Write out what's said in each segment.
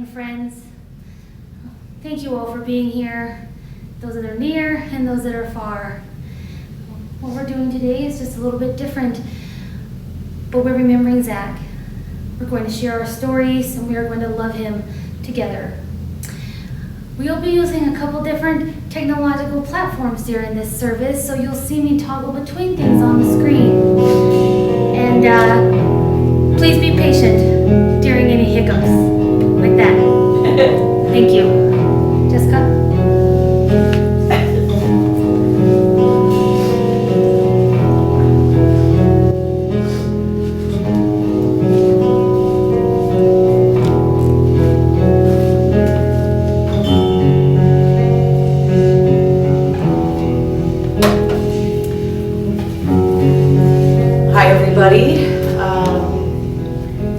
and friends. Thank you all for being here, those that are near and those that are far. What we're doing today is just a little bit different, but we're remembering Zack. We're going to share our stories and we are going to love him together. We'll be using a couple different technological platforms during this service, so you'll see me toggle between things on the screen. And please be patient during any hiccups like that. Thank you. Jessica?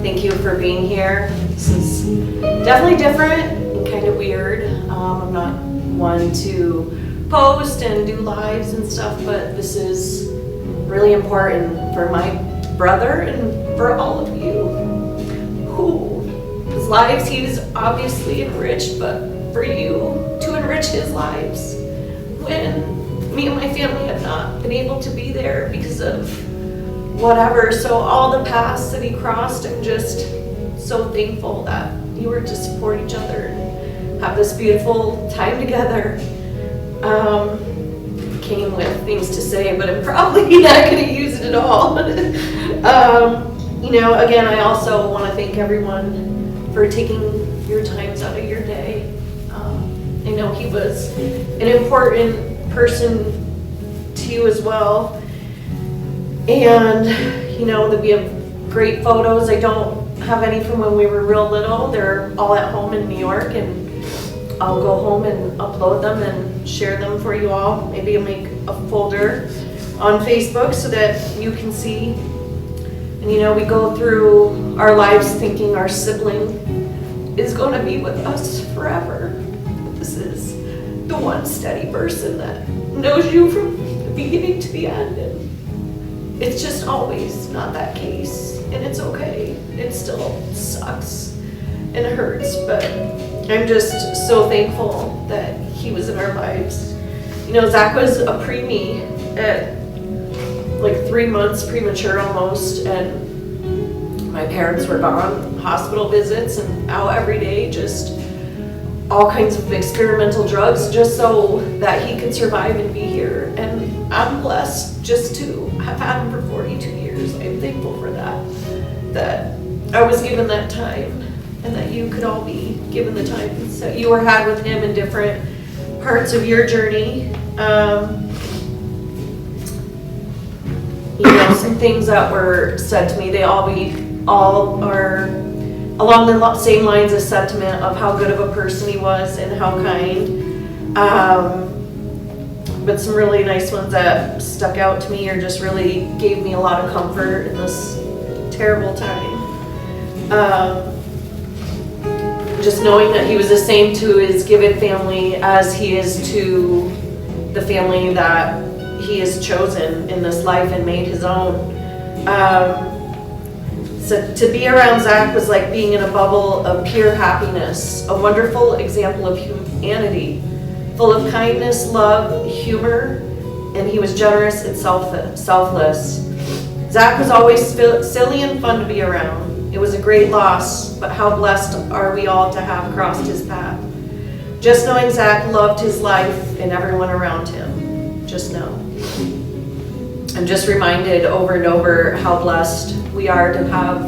Thank you for being here. This is definitely different and kind of weird. I'm not one to post and do lives and stuff, but this is really important for my brother and for all of you whose lives he's obviously enriched, but for you to enrich his lives when me and my family have not been able to be there because of whatever. So all the paths that he crossed, I'm just so thankful that you were to support each other and have this beautiful time together. Came with things to say, but I'm probably not going to use it at all. Again, I also want to thank everyone for taking your times out of your day. I know he was an important person to you as well. And that we have great photos. I don't have any from when we were real little. They're all at home in New York, and I'll go home and upload them and share them for you all. Maybe I'll make a folder on Facebook so that you can see. And we go through our lives thinking our sibling is going to be with us forever. But this is the one steady person that knows you from the beginning to the end. And it's just always not that case, and it's okay. It still sucks and it hurts, but I'm just so thankful that he was in our lives. Zack was a preemie at like 3 months, premature almost, and my parents were gone, hospital visits, and out every day, just all kinds of experimental drugs just so that he could survive and be here. And I'm blessed just to have had him for 42 years. I'm thankful for that I was given that time and that you could all be given the time that you had with him in different parts of your journey. Some things that were said to me, they all are along the same lines of sentiment of how good of a person he was and how kind. But some really nice ones that stuck out to me or just really gave me a lot of comfort in this terrible time. Just knowing that he was the same to his given family as he is to the family that he has chosen in this life and made his own. So to be around Zack was like being in a bubble of pure happiness, a wonderful example of humanity, full of kindness, love, humor, and he was generous and selfless. Zack was always silly and fun to be around. It was a great loss, but how blessed are we all to have crossed his path. Just knowing Zack loved his life and everyone around him. Just know. I'm just reminded over and over how blessed we are to have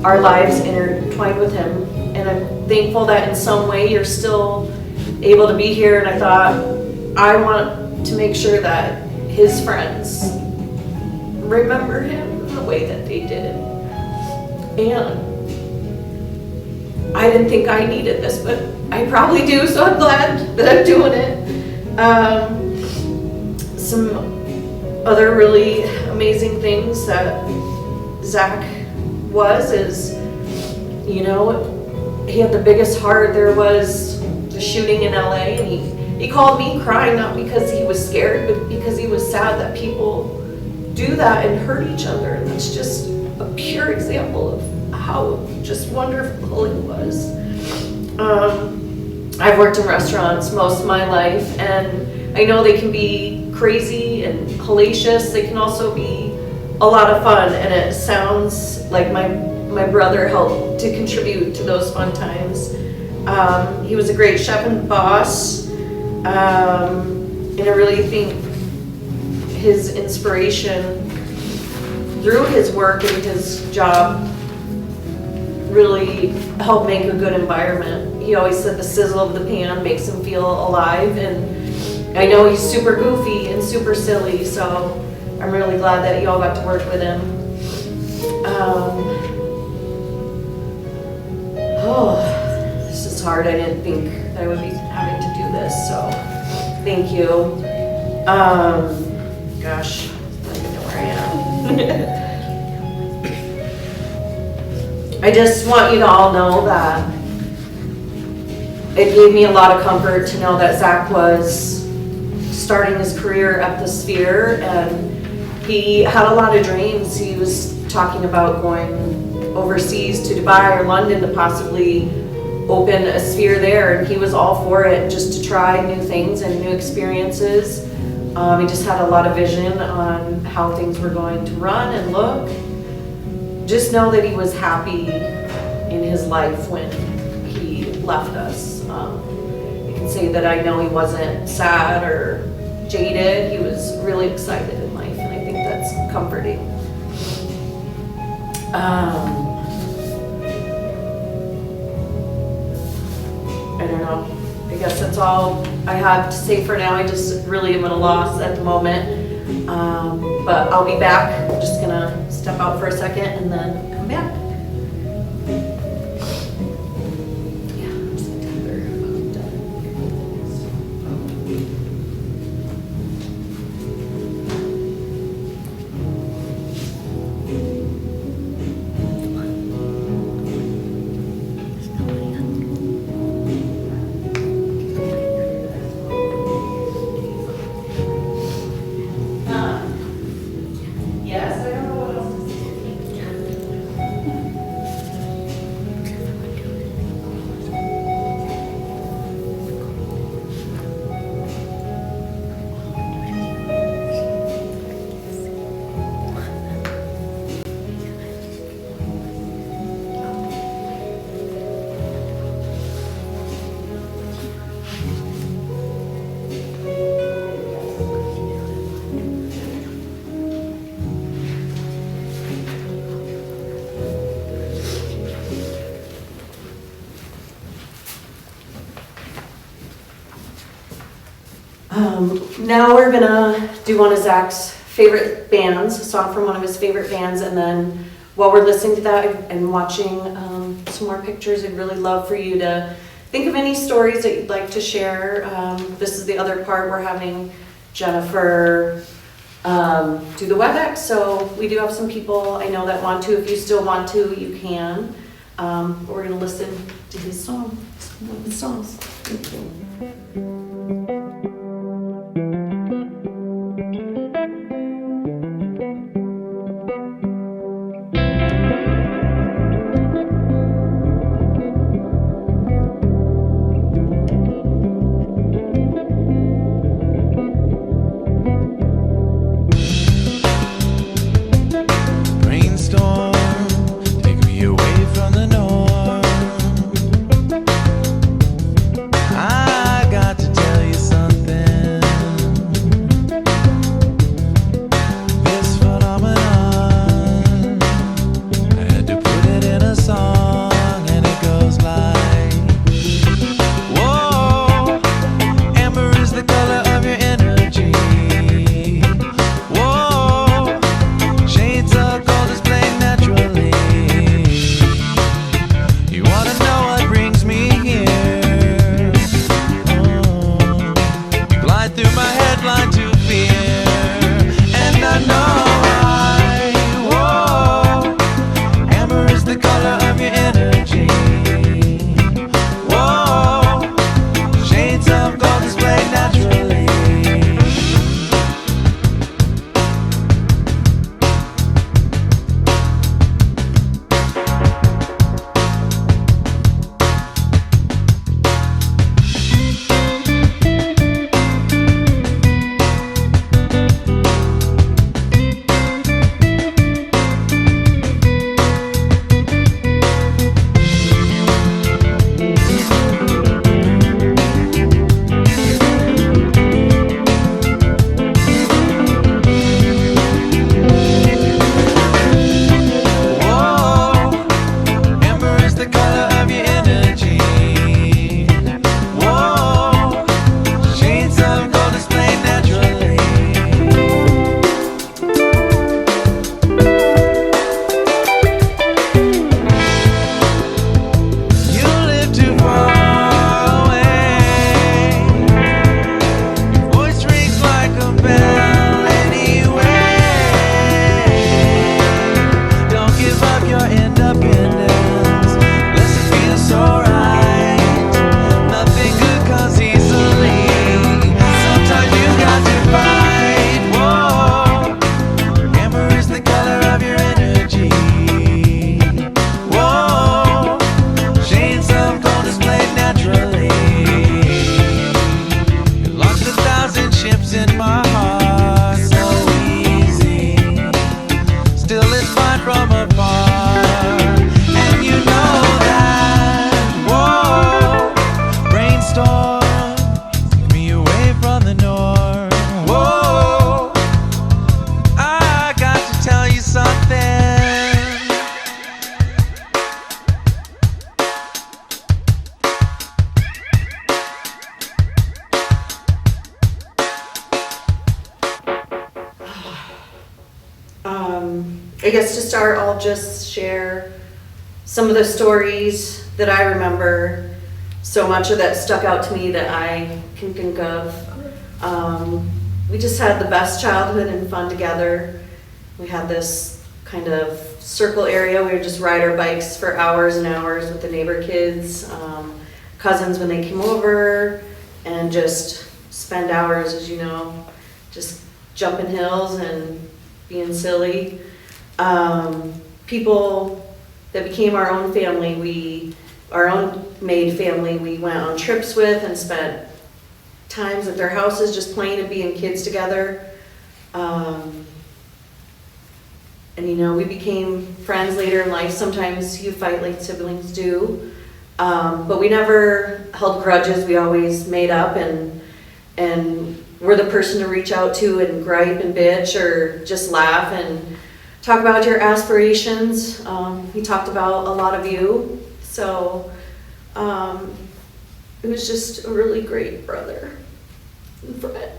our lives intertwined with him. And I'm thankful that in some way you're still able to be here. And I thought, I want to make sure that his friends remember him in the way that they did. And I didn't think I needed this, but I probably do, so I'm glad that I'm doing it. Some other really amazing things that Zack is, he had the biggest heart. There was the shooting in LA, and he called me crying, not because he was scared, but because he was sad that people do that and hurt each other. And that's just a pure example of how just wonderful he was. I've worked in restaurants most of my life, and I know they can be crazy and hellacious. They can also be a lot of fun, and it sounds like my brother helped to contribute to those fun times. He was a great chef and boss, and I really think his inspiration through his work and his job really helped make a good environment. He always said the sizzle of the pan makes him feel alive, and I know he's super goofy and super silly, so I'm really glad that y'all got to work with him. This is hard. I didn't think that I would be having to do this, so thank you. Gosh, I don't even know where I am. I just want you to all know that it gave me a lot of comfort to know that Zack was starting his career at the Sphere, and he had a lot of dreams. He was talking about going overseas to Dubai or London to possibly open a Sphere there, and he was all for it, just to try new things and new experiences. He just had a lot of vision on how things were going to run and look. Just know that he was happy in his life when he left us. I can say that I know he wasn't sad or jaded. He was really excited in life, and I think that's comforting. I don't know. I guess that's all I have to say for now. I just really am at a loss at the moment. But I'll be back. I'm just gonna step out for a second and then come back. Yeah, September. I'm done. Yes, I don't know what else to say. Now we're gonna do one of Zack's favorite bands, a song from one of his favorite bands, and then while we're listening to that and watching some more pictures, I'd really love for you to think of any stories that you'd like to share. This is the other part. We're having Jennifer do the WebEx, so we do have some people I know that want to. If you still want to, you can. We're gonna listen to his song, one of his songs. Thank you. I I guess to start, I'll just share some of the stories that I remember, so much of that stuck out to me that I can think of. We just had the best childhood and fun together. We had this kind of circle area. We would just ride our bikes for hours and hours with the neighbor kids, cousins when they came over, and just spend hours, as you know, just jumping hills and being silly. People that became our own family, our own made family, we went on trips with and spent times at their houses just playing and being kids together. And you know, we became friends later in life. Sometimes you fight like siblings do. But we never held grudges. We always made up and were the person to reach out to and gripe and bitch or just laugh and talk about your aspirations. He talked about a lot of you. So it was just a really great brother and friend.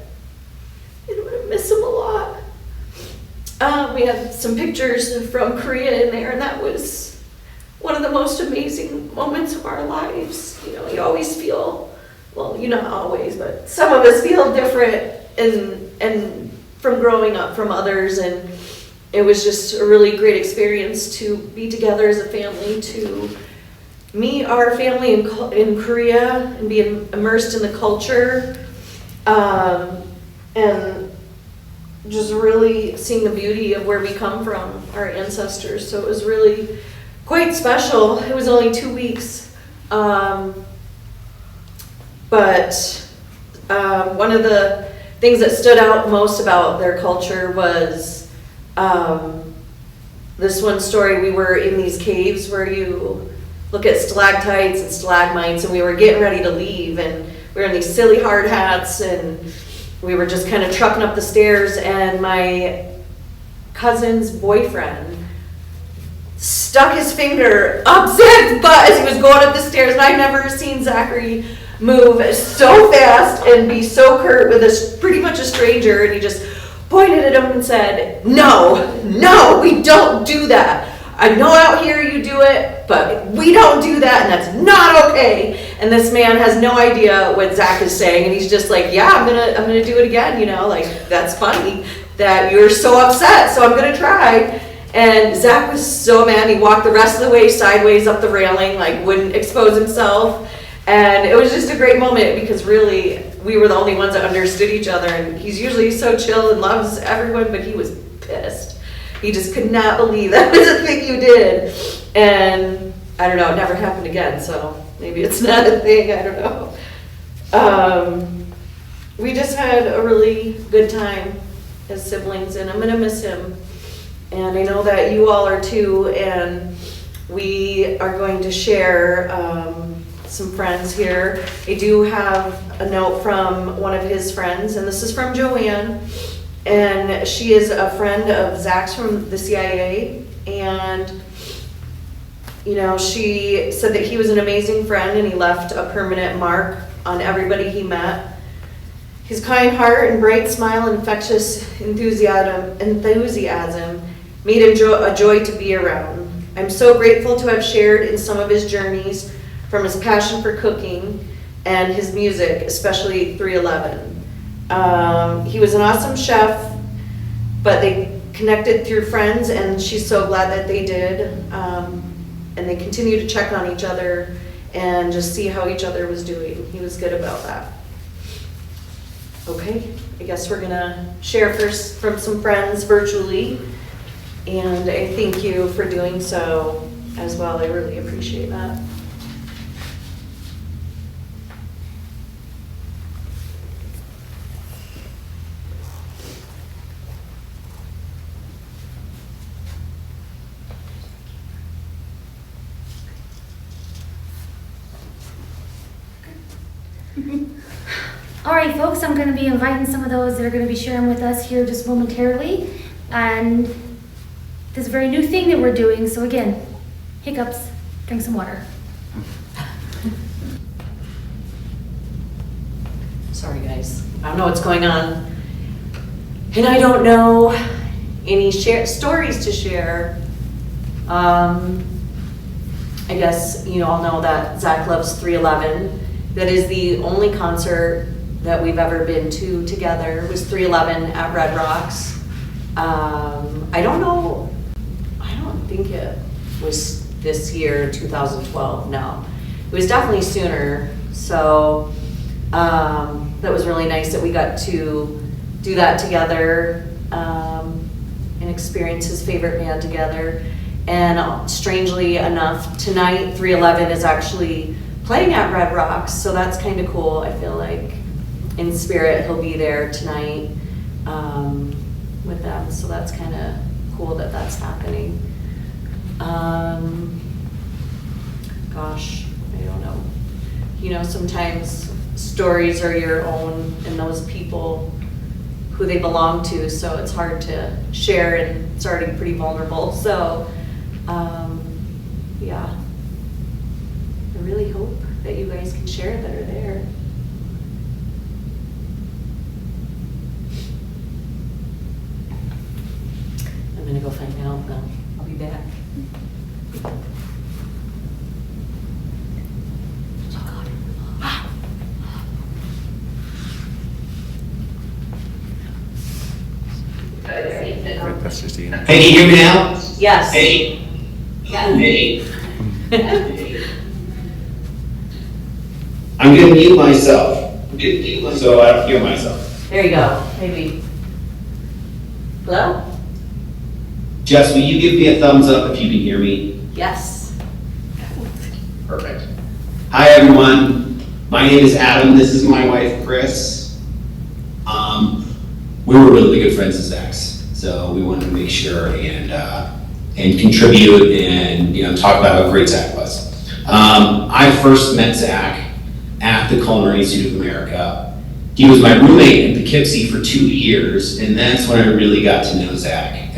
And I'm gonna miss him a lot. We have some pictures from Korea in there, and that was one of the most amazing moments of our lives. You know, you always feel, well, you not always, but some of us feel different and from growing up from others, and it was just a really great experience to be together as a family, to meet our family in Korea and be immersed in the culture, and just really seeing the beauty of where we come from, our ancestors. So it was really quite special. It was only 2 weeks. But one of the things that stood out most about their culture was this one story. We were in these caves where you look at stalactites and stalagmites, and we were getting ready to leave, and we were in these silly hard hats, and we were just kind of trucking up the stairs, and my cousin's boyfriend stuck his finger up Zach's butt as he was going up the stairs, and I've never seen Zachary move so fast and be so curt with pretty much a stranger, and he just pointed at him and said, no, we don't do that. I know out here you do it, but we don't do that, and that's not okay. And this man has no idea what Zach is saying, and he's just like, yeah, I'm gonna do it again, you know, like, that's funny that you're so upset, so I'm gonna try. And Zach was so mad, he walked the rest of the way sideways up the railing, like wouldn't expose himself. And it was just a great moment because really we were the only ones that understood each other, and he's usually so chill and loves everyone, but he was pissed. He just could not believe that was a thing you did. And I don't know, it never happened again, so maybe it's not a thing, I don't know. We just had a really good time as siblings, and I'm gonna miss him. And I know that you all are too, and we are going to share some friends here. I do have a note from one of his friends, and this is from Joanne, and she is a friend of Zach's from the CIA, and you know, she said that he was an amazing friend and he left a permanent mark on everybody he met. His kind heart and bright smile and infectious enthusiasm made him a joy to be around. I'm so grateful to have shared in some of his journeys, from his passion for cooking and his music, especially 311. He was an awesome chef, but they connected through friends, and she's so glad that they did. And they continue to check on each other and just see how each other was doing. He was good about that. Okay, I guess we're gonna share first from some friends virtually. And I thank you for doing so as well. I really appreciate that. All right, folks, I'm going to be inviting some of those that are going to be sharing with us here just momentarily. And this very new thing that we're doing. So again, hiccups, drink some water. Sorry guys, I don't know what's going on. And I don't know any stories to share. I guess you all know that Zack loves 311. That is the only concert that we've ever been to together, was 311 at Red Rocks. I don't think it was this year, 2012, no. It was definitely sooner, so that was really nice that we got to do that together and experience his favorite band together. And strangely enough, tonight 311 is actually playing at Red Rocks, so that's kind of cool. I feel like in spirit he'll be there tonight with them, so that's kind of cool that that's happening. Gosh, I don't know. You know, sometimes stories are your own and those people who they belong to, so it's hard to share and it's already pretty vulnerable. So, yeah, I really hope that you guys can share that are there. I'm gonna go find out though. I'll be back. That's just Ian. Hey, can you hear me now? Yes. Hey. Yeah. Hey. I'm gonna mute myself, so I don't hear myself. There you go. Maybe. Hello? Jess, will you give me a thumbs up if you can hear me? Yes. Perfect. Hi, everyone. My name is Adam. This is my wife, Chris. We were really good friends with Zach's, so we wanted to make sure and contribute and talk about how great Zach was. I first met Zach at the Culinary Institute of America. He was my roommate in Poughkeepsie for 2 years, and that's when I really got to know Zach.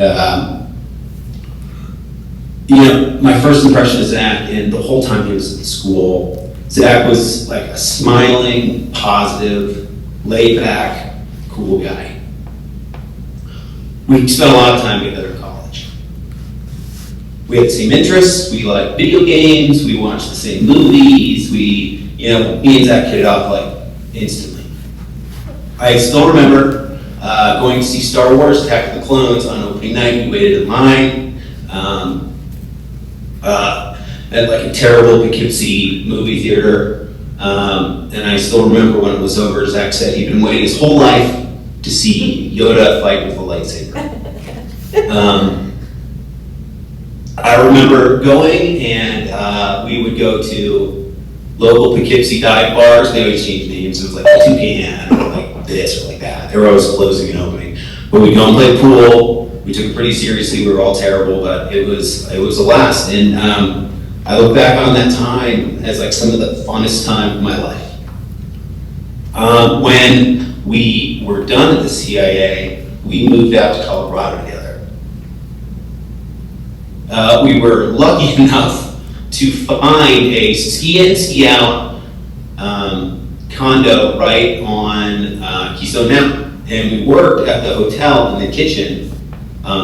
My first impression of Zach, and the whole time he was at school, Zach was like a smiling, positive, laid-back, cool guy. We spent a lot of time together in college. We had the same interests. We liked video games. We watched the same movies. Me and Zach hit it off like instantly. I still remember going to see Star Wars: Attack of the Clones on opening night. We waited in line at like a terrible Poughkeepsie movie theater. And I still remember when it was over, Zach said he'd been waiting his whole life to see Yoda fight with a lightsaber. I remember going and we would go to local Poughkeepsie dive bars. They always change names. It was like Toucan or like this or like that. They were always closing and opening. But we'd go and play pool. We took it pretty seriously. We were all terrible, but it was a blast. And I look back on that time as like some of the funnest time of my life. When we were done at the CIA, we moved out to Colorado together. We were lucky enough to find a ski in, ski out condo right on Keystone Mountain. And we worked at the hotel in the kitchen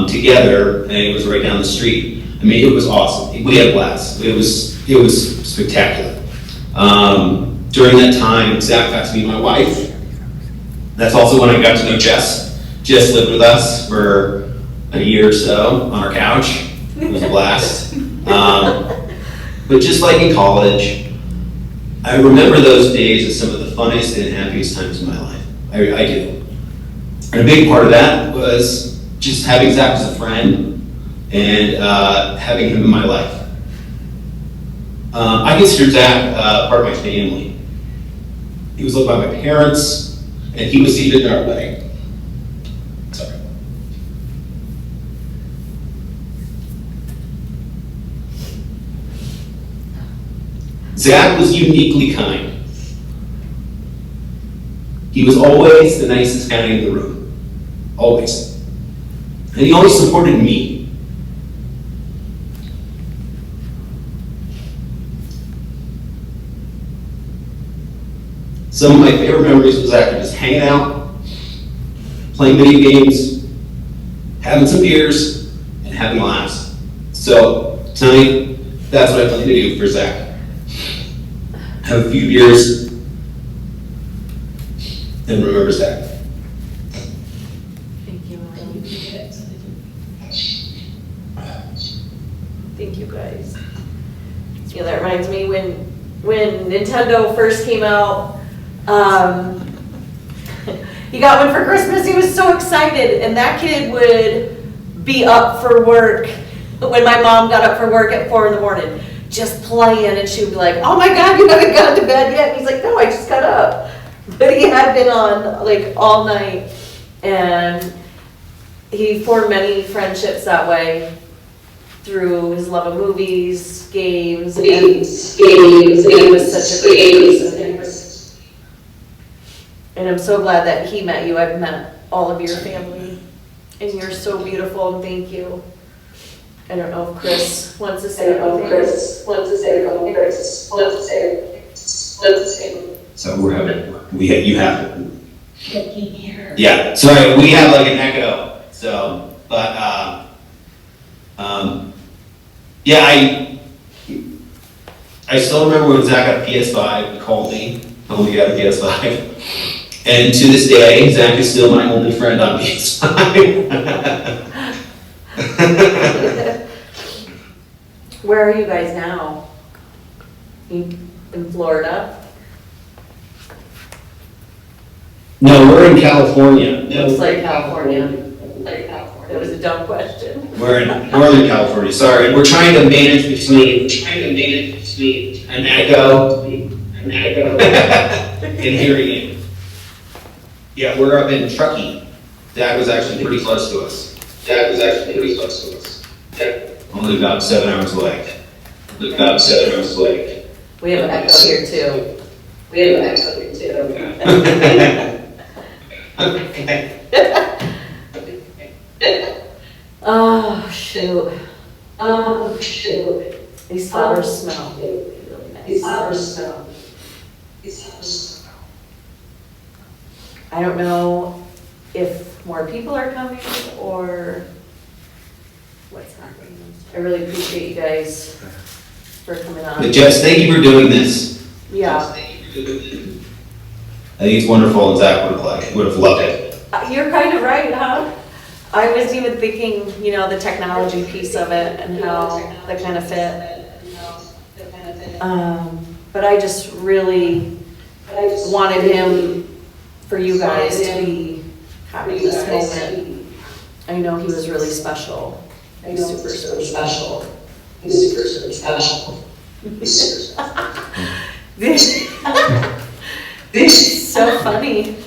together, and it was right down the street. I mean, it was awesome. We had a blast. It was spectacular. During that time, Zach got to meet my wife. That's also when I got to know Jess. Jess lived with us for a year or so on our couch. It was a blast. But just like in college, I remember those days as some of the funnest and happiest times of my life. I do. And a big part of that was just having Zach as a friend and having him in my life. I consider Zach part of my family. He was loved by my parents, and he was seated in our wedding. Sorry. Zach was uniquely kind. He was always the nicest guy in the room. Always. And he always supported me. Some of my favorite memories was Zach just hanging out, playing video games, having some beers, and having laughs. So tonight, that's what I plan to do for Zach. Have a few beers, and remember Zach. Thank you. Thank you guys. Yeah, that reminds me when Nintendo first came out, he got one for Christmas, he was so excited, and that kid would be up for work when my mom got up for work at 4 in the morning, just playing, and she would be like, oh my God, you haven't gone to bed yet? And he's like, no, I just got up. But he had been on like all night, and he formed many friendships that way through his love of movies, games, and he was such a great person. And I'm so glad that he met you. I've met all of your family, and you're so beautiful, and thank you. I don't know if Chris wants to say anything. So you have it. Yeah, sorry, we have like an echo, so, but, yeah, I still remember when Zach got a PS5, he called me, told me he got a PS5. And to this day, Zach is still my only friend on PS5. Where are you guys now? In Florida? No, we're in California. Looks like California. That was a dumb question. We're in Northern California, sorry. We're trying to manage between an echo and hearing aid. Yeah, we're up in Truckee. Dad was actually pretty close to us. Only about 7 hours away. We have an echo here too. Oh, shoot. These flowers smell really nice. I don't know if more people are coming or what's happening. I really appreciate you guys for coming on. But Jess, thank you for doing this. Yeah. I think it's wonderful, and Zach would have loved it. You're kind of right, huh? I was even thinking, the technology piece of it and how that kind of fit. But I just really wanted him, for you guys, to be having this moment. I know he was really special. He's super special. This is so funny.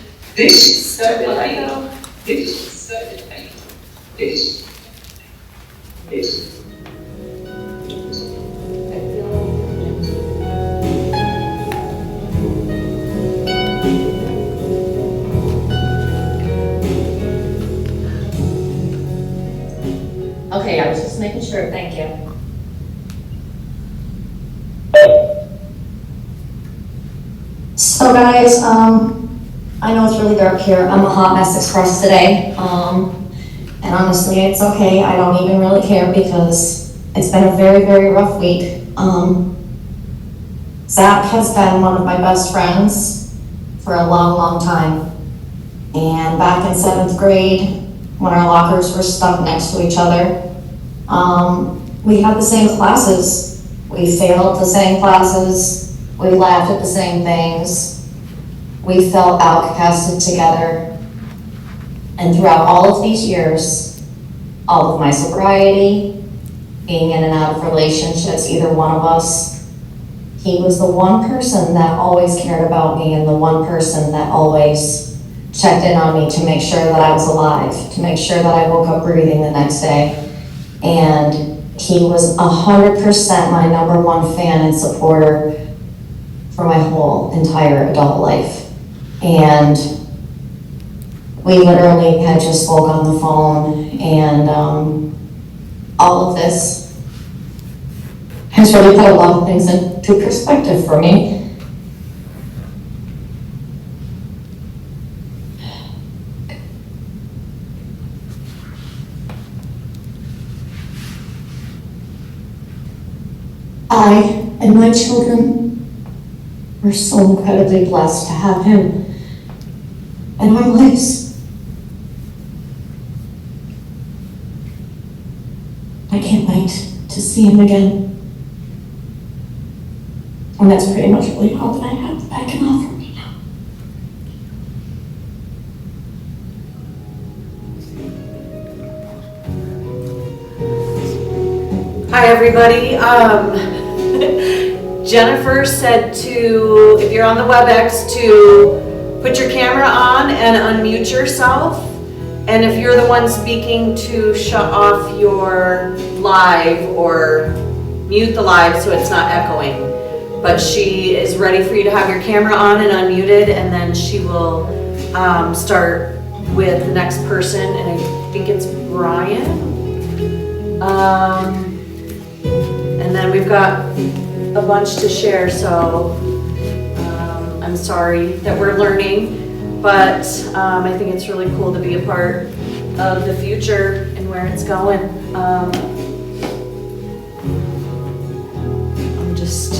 Okay, I was just making sure, thank you. So guys, I know it's really dark here. I'm a hot mess express today. And honestly, it's okay. I don't even really care because it's been a very, very rough week. Zach has been one of my best friends for a long, long time. And back in 7th grade, when our lockers were stuck next to each other, we had the same classes. We failed the same classes. We laughed at the same things. We felt outcasted together. And throughout all of these years, all of my sobriety, being in and out of relationships, either one of us, he was the one person that always cared about me and the one person that always checked in on me to make sure that I was alive, to make sure that I woke up breathing the next day. And he was 100% my #1 fan and supporter for my whole entire adult life. And we literally had just spoke on the phone, and all of this has really put a lot of things into perspective for me. I and my children were so incredibly blessed to have him in our lives. I can't wait to see him again. And that's pretty much really all that I can offer right now. Hi, everybody. Jennifer said to, if you're on the WebEx, to put your camera on and unmute yourself. And if you're the one speaking, to shut off your live or mute the live so it's not echoing. But she is ready for you to have your camera on and unmuted, and then she will start with the next person, and I think it's Brian. And then we've got a bunch to share, so I'm sorry that we're learning, but I think it's really cool to be a part of the future and where it's going. I'm just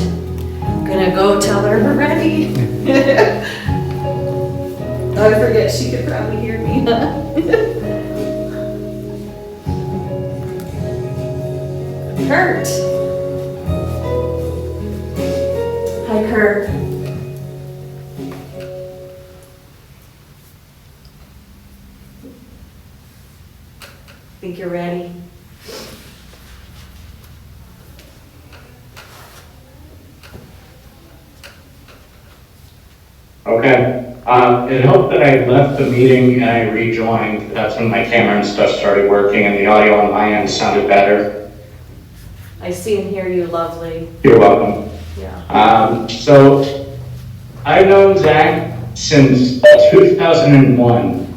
gonna go tell her we're ready. I forget she could probably hear me. Kurt. Hi, Kurt. Think you're ready? Okay. It helped that I left the meeting and I rejoined. That's when my camera and stuff started working and the audio on my end sounded better. I see and hear you lovely. You're welcome. Yeah. So I've known Zach since 2001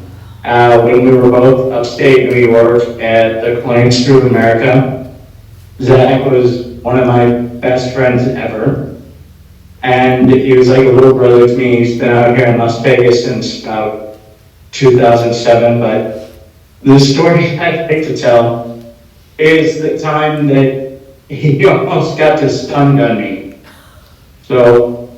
when we were both upstate New York at the Culinary School of America. Zach was one of my best friends ever. And he was like a little brother to me. He's been out here in Las Vegas since about 2007. But the story I'd like to tell is the time that he almost got to stun gun me. So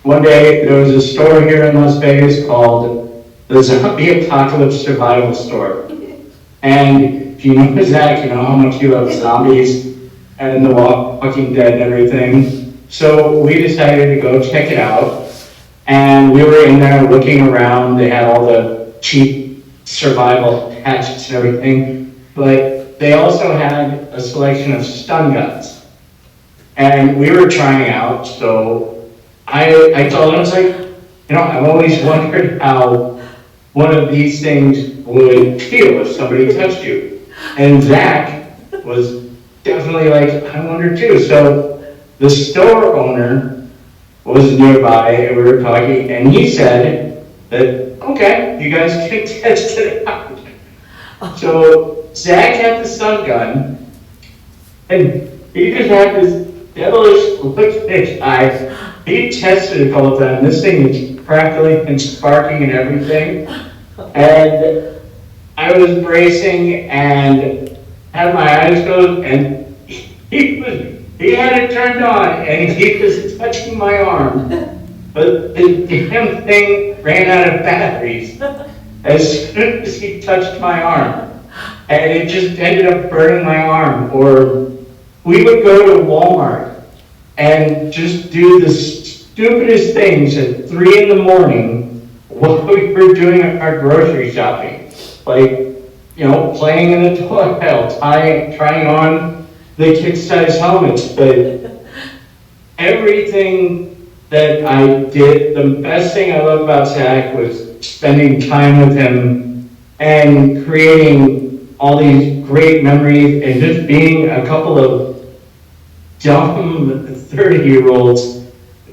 one day there was a store here in Las Vegas called the Zombie Apocalypse Survival Store. And if you know Zach, you know how much you love zombies and the Walking Dead and everything. So we decided to go check it out, and we were in there looking around. They had all the cheap survival hatchets and everything, but they also had a selection of stun guns. And we were trying out, so I told him, I was like, you know, I've always wondered how one of these things would feel if somebody touched you. And Zach was definitely like, I wonder too. So the store owner was nearby and we were talking, and he said that, okay, you guys can test it out. So Zach had the stun gun, and he just had this devilish look at his eyes. He tested it a couple times. This thing is crackling and sparking and everything. And I was bracing and had my eyes closed, and he had it turned on, and he was touching my arm. But the damn thing ran out of batteries as soon as he touched my arm. And it just ended up burning my arm. Or we would go to Walmart and just do the stupidest things at 3 in the morning while we were doing our grocery shopping. Like, you know, playing in the toy aisle, trying on the kid-size helmets, but everything that I did, the best thing I love about Zach was spending time with him and creating all these great memories and just being a couple of dumb 30-year-olds,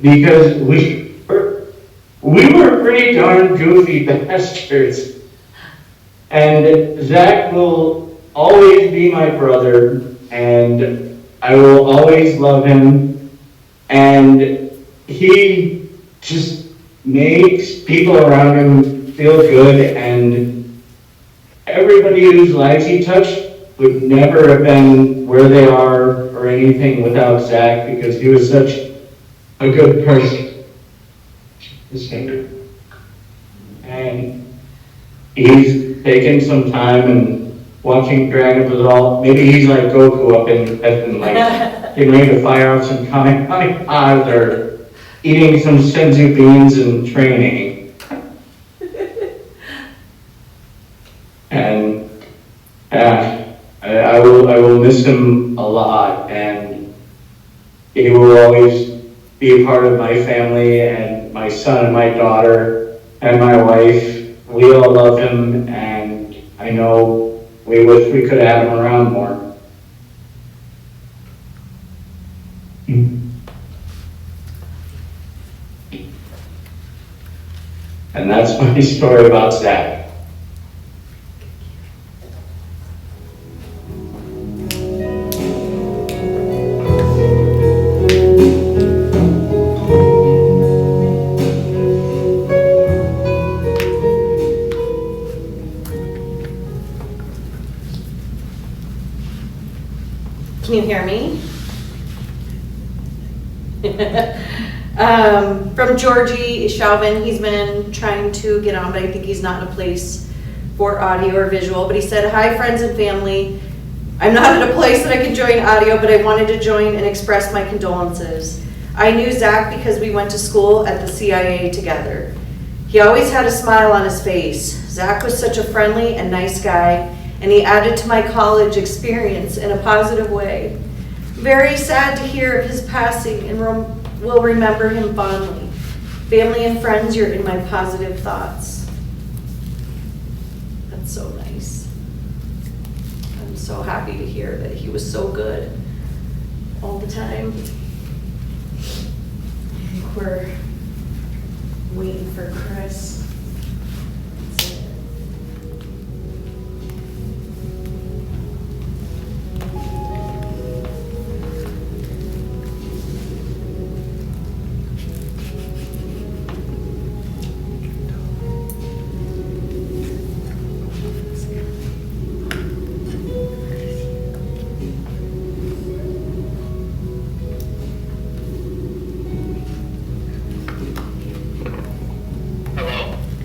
because we were pretty darn goofy bastards. And Zach will always be my brother, and I will always love him, and he just makes people around him feel good, and everybody whose lives he touched would never have been where they are or or anything without Zack because he was such a good person. And he's taken some time and watching Dragon Ball. Maybe he's like Goku up in heaven, like getting ready to fire out some kamikazes or eating some senzu beans and training. And I will miss him a lot, and he will always be a part of my family and my son and my daughter and my wife. We all love him, and I know we wish we could have him around more. And that's my story about Zack. Can you hear me? From Georgie Chauvin, he's been trying to get on, but I think he's not in a place for audio or visual. But he said, "Hi, friends and family. I'm not at a place that I can join audio, but I wanted to join and express my condolences. I knew Zack because we went to school at the CIA together. He always had a smile on his face. Zack was such a friendly and nice guy, and he added to my college experience in a positive way. Very sad to hear of his passing, and will remember him fondly. Family and friends, you're in my positive thoughts." That's so nice. I'm so happy to hear that he was so good all the time. I think we're waiting for Chris. That's it.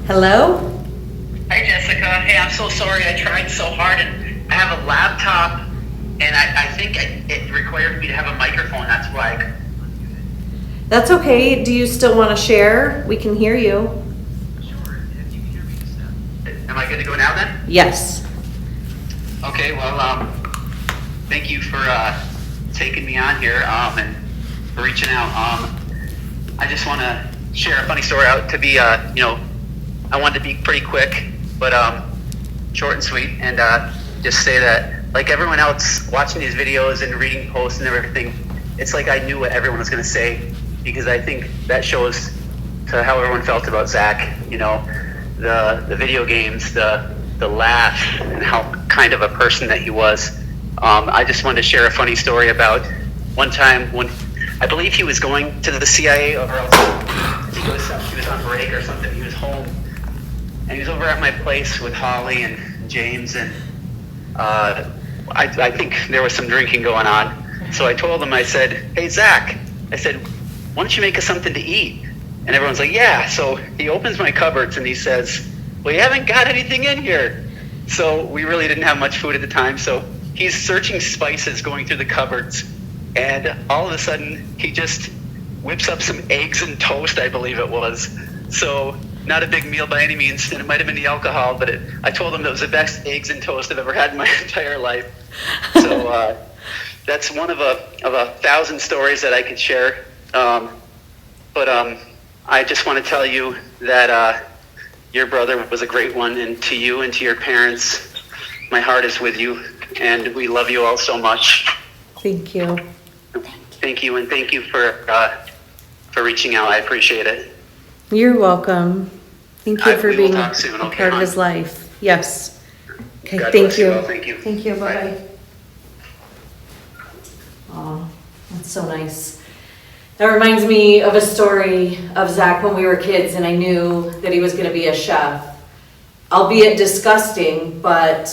Hello? Hi, Jessica. Hey, I'm so sorry. I tried so hard, and I have a laptop, and I think it required me to have a microphone. That's why. That's okay. Do you still want to share? We can hear you. Sure. If you can hear me, am I good to go now then? Yes. Okay. Well, thank you for taking me on here and for reaching out. I just want to share a funny story out to be, I wanted to be pretty quick, but short and sweet, and just say that, like everyone else watching these videos and reading posts and everything, it's like I knew what everyone was going to say, because I think that shows to how everyone felt about Zack. The video games, the laugh, and how kind of a person that he was. I just wanted to share a funny story about one time when I believe he was going to the CIA, or else he was on break or something. He was home. And he was over at my place with Holly and James, and I think there was some drinking going on. So I told him, I said, "Hey, Zack," I said, "why don't you make us something to eat?" And everyone's like, "Yeah." So he opens my cupboards and he says, "Well, you haven't got anything in here." So we really didn't have much food at the time. So he's searching spices, going through the cupboards, and all of a sudden he just whips up some eggs and toast, I believe it was. So not a big meal by any means, and it might have been the alcohol, but I told him it was the best eggs and toast I've ever had in my entire life. So that's one of a 1,000 stories that I could share. But I just want to tell you that your brother was a great one, and to you and to your parents, my heart is with you, and we love you all so much. Thank you. Thank you, and thank you for reaching out. I appreciate it. You're welcome. Thank you for We will being talk soon, a okay, part of hon? his life. Yes. Okay, God thank bless you. all. Thank you. Thank you. Bye. Bye-bye. Oh, that's so nice. That reminds me of a story of Zack when we were kids, and I knew that he was going to be a chef. Albeit disgusting, but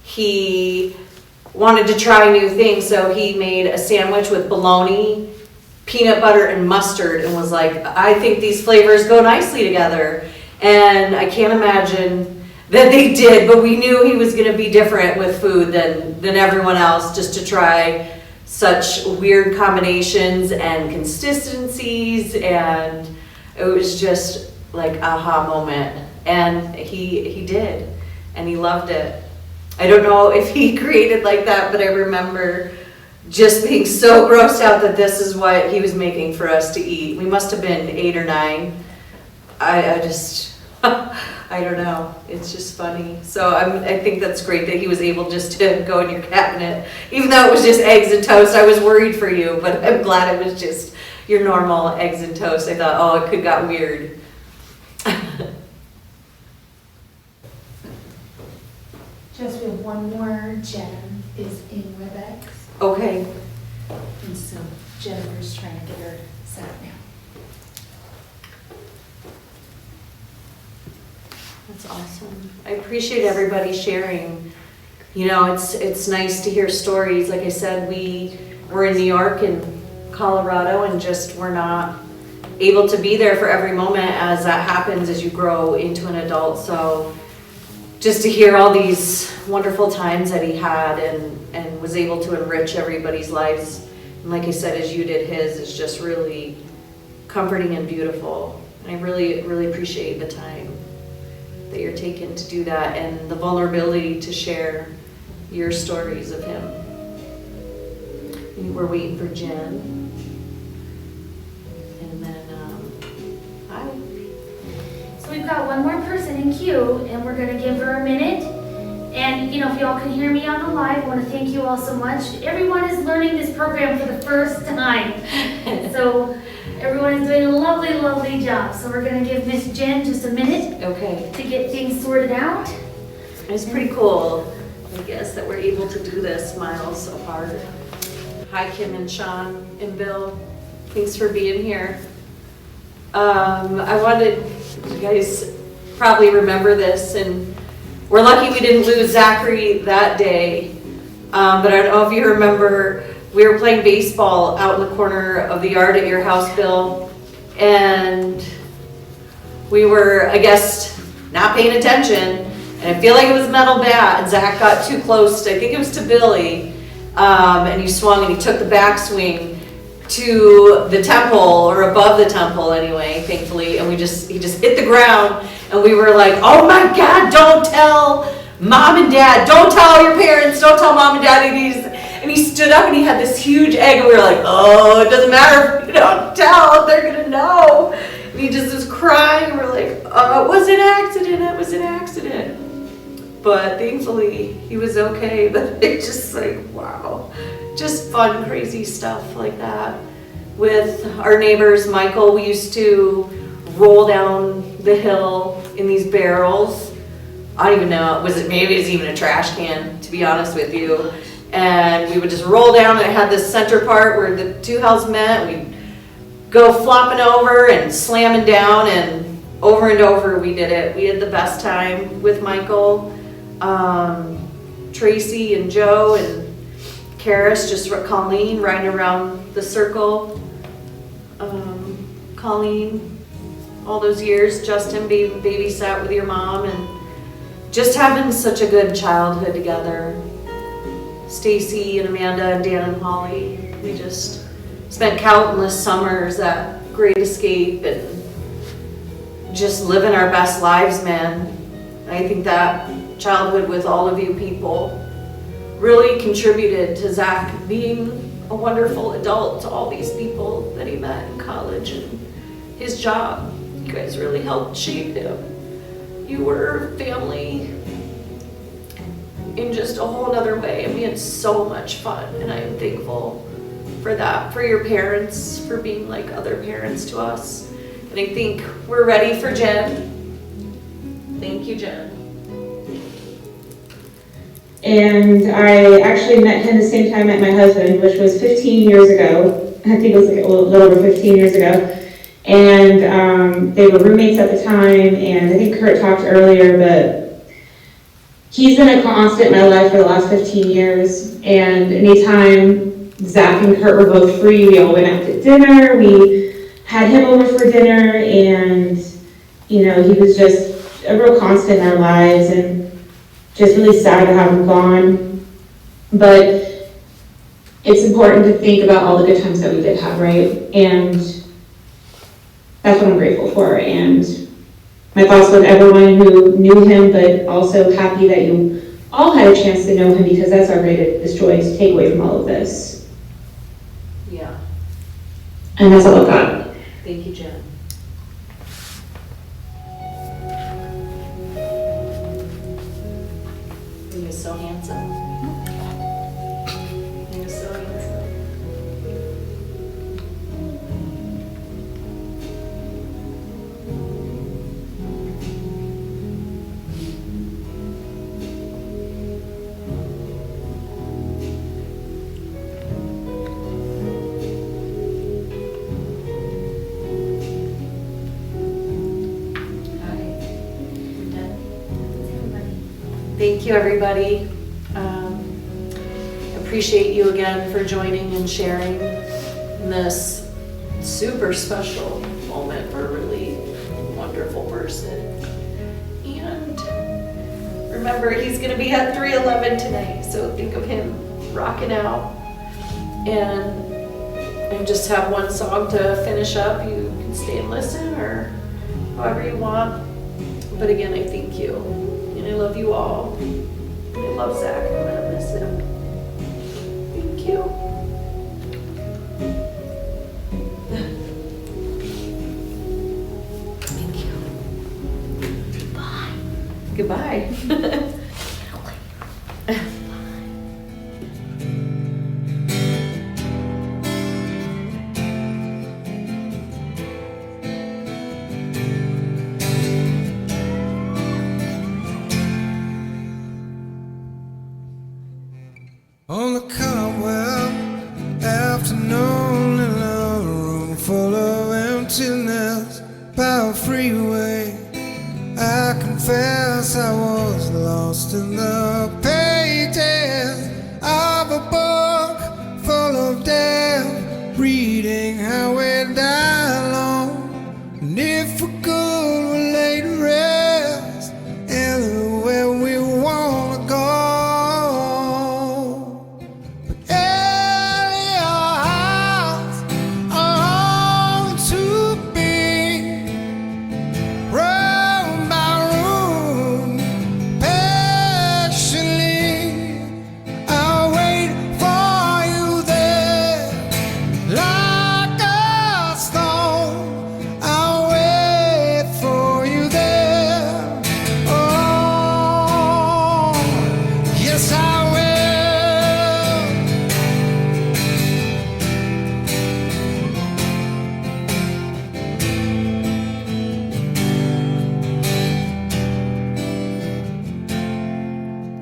he wanted to try new things, so he made a sandwich with bologna, peanut butter, and mustard, and was like, I think these flavors go nicely together. And I can't imagine that they did, but we knew he was gonna be different with food than everyone else, just to try such weird combinations and consistencies, and it was just like aha moment. And he did, and he loved it. I don't know if he created like that, but I remember just being so grossed out that this is what he was making for us to eat. We must have been 8 or 9. I just, I don't know. It's just funny. So I think that's great that he was able just to go in your cabinet. Even though it was just eggs and toast, I was worried for you, but I'm glad it was just your normal eggs and toast. I thought, oh, it could got weird. Just we have one more. Jen is in WebEx, Okay. and so Jennifer's trying to get her set up now. That's awesome. I appreciate everybody sharing. You know, it's nice to hear stories. Like I said, we were in New York and Colorado, and just were not able to be there for every moment, as that happens as you grow into an adult. So just to hear all these wonderful times that he had and was able to enrich everybody's lives, and like I said, as you did his, is just really comforting and beautiful. And I really, really appreciate the time that you're taking to do that, and the vulnerability to share your stories of him. And we're waiting for Jen. And then, hi. So we've got one more person in queue, and we're gonna give her a minute. And, you know, if y'all can hear me on the live, I wanna thank you all so much. Everyone is learning this program for the first time. So everyone is doing a lovely, lovely job. So we're gonna give Miss Jen just a minute Okay. to get things sorted out. It's pretty cool, I guess, that we're able to do this miles apart. Hi, Kim and Sean and Bill. Thanks for being here. I wanted, you guys probably remember this, and we're lucky we didn't lose Zachary that day. But I don't know if you remember, we were playing baseball out in the corner of the yard at your house, Bill, and we were, I guess, not paying attention, and I feel like it was metal bat, and Zach got too close to, I think it was to Billy, and he swung and he took the backswing to the temple, or above the temple anyway, thankfully, and he just hit the ground, and we were like, oh my God, don't tell mom and dad, don't tell your parents, don't tell mom and dad. And he stood up and he had this huge egg, and we were like, oh, it doesn't matter if you don't tell, they're gonna know. And he just was crying, and we're like, oh, it was an accident. But thankfully, he was okay. But it's just like, wow. Just fun, crazy stuff like that. With our neighbors, Michael, we used to roll down the hill in these barrels. I don't even know, maybe it was even a trash can, to be honest with you. And we would just roll down, and it had this center part where the two hills met. We'd go flopping over and slamming down, and over we did it. We had the best time with Michael, Tracy and Joe and Karis, just Colleen riding around the circle. Colleen, all those years, Justin babysat with your mom, and just having such a good childhood together. Stacy and Amanda and Dan and Holly, we just spent countless summers at Great Escape and just living our best lives, man. I think that childhood with all of you people really contributed to Zach being a wonderful adult to all these people that he met in college and his job. You guys really helped shape him. You were family in just a whole other way, and we had so much fun, and I am thankful for that, for your parents, for being like other parents to us. And I think we're ready for Jen. Thank you, Jen. And I actually met him the same time I met my husband, which was 15 years ago. I think it was like a little over 15 years ago. And they were roommates at the time, and I think Kurt talked earlier, but he's been a constant in my life for the last 15 years, and anytime Zach and Kurt were both free, we all went out to dinner, we had him over for dinner, and, you know, he was just a real constant in our lives, and just really sad to have him gone. But it's important to think about all the good times that we did have, right? And that's what I'm grateful for. And my thoughts with everyone who knew him, but also happy that you all had a chance to know him, because that's our greatest joy to take away from all of this. Yeah. And that's all I've got. Thank you, Jen. He was so handsome. He was so handsome. Thank you, everybody. Appreciate you again for joining and sharing in this super special moment for a really wonderful person. And remember, he's gonna be at 311 tonight, so think of him rocking out. And just have one song to finish up. You can stay and listen or however you want. But again, I thank you. And I love you all. And I love Zach. I'm gonna miss him. Thank you. Thank you. Bye. Goodbye. On the cobweb afternoon in a room full of emptiness by a freeway, I confess I was lost in the pages of a book full of death, reading how we die alone, and if we're good we'll lay to rest anywhere we wanna go.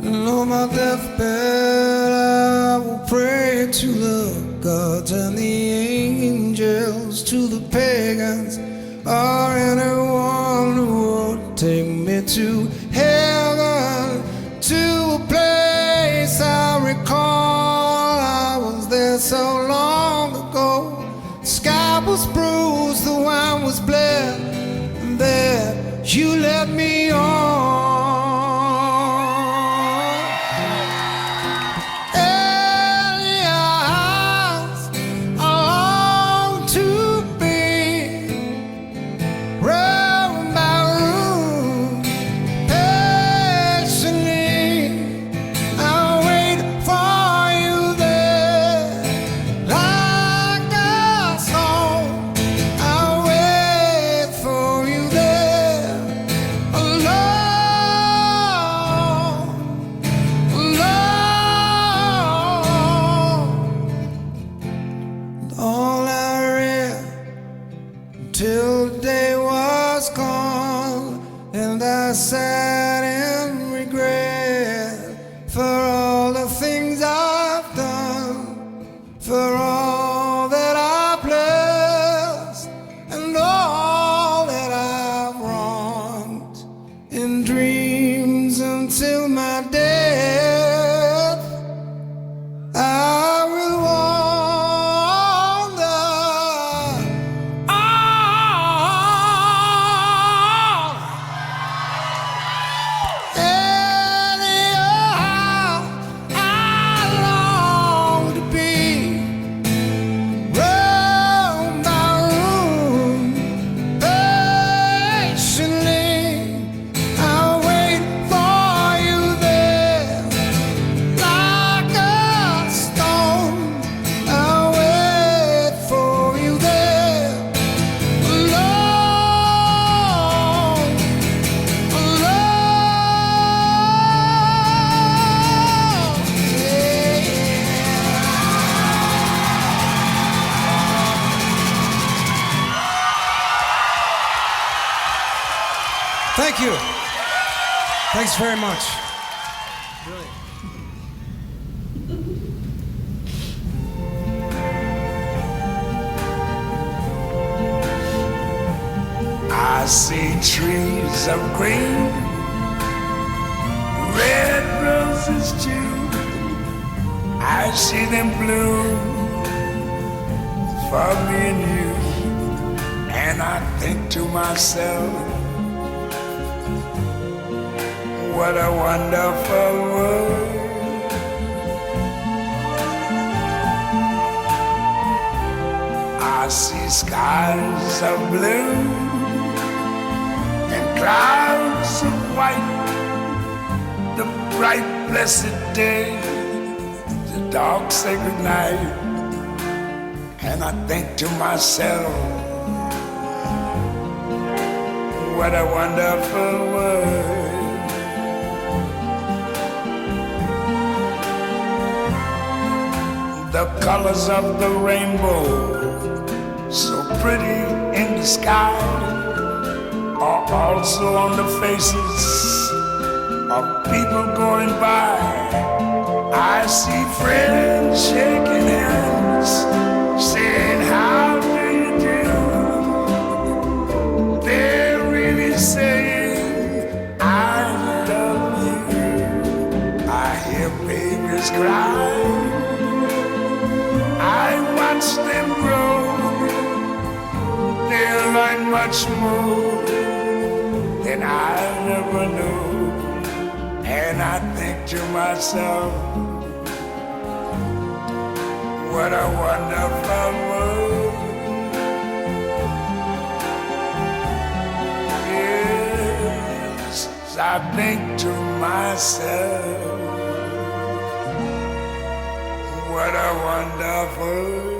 And on my deathbed I will pray to the gods and the angels, to the pagans, or anyone who would take me to heaven, to a place I recall I was there so long ago. The sky was bruised, the wine was bled, and there you led me on. Love Thank you. Thanks very much. I see trees of green, red roses too. I see them bloom for me and you. And I think to myself, what a wonderful world. I see skies of blue and clouds of white, the bright blessed day, the dark sacred night. And I think to myself, what a wonderful world. The colors of the rainbow, so pretty in the sky, are also on the faces of people going by. I see friends shaking hands, saying, how do you do? They're really saying, I love you. I hear babies cry, I watch them grow. They'll learn much more than I never knew. And I think to myself, what a wonderful world. Yes, I think to myself, what a wonderful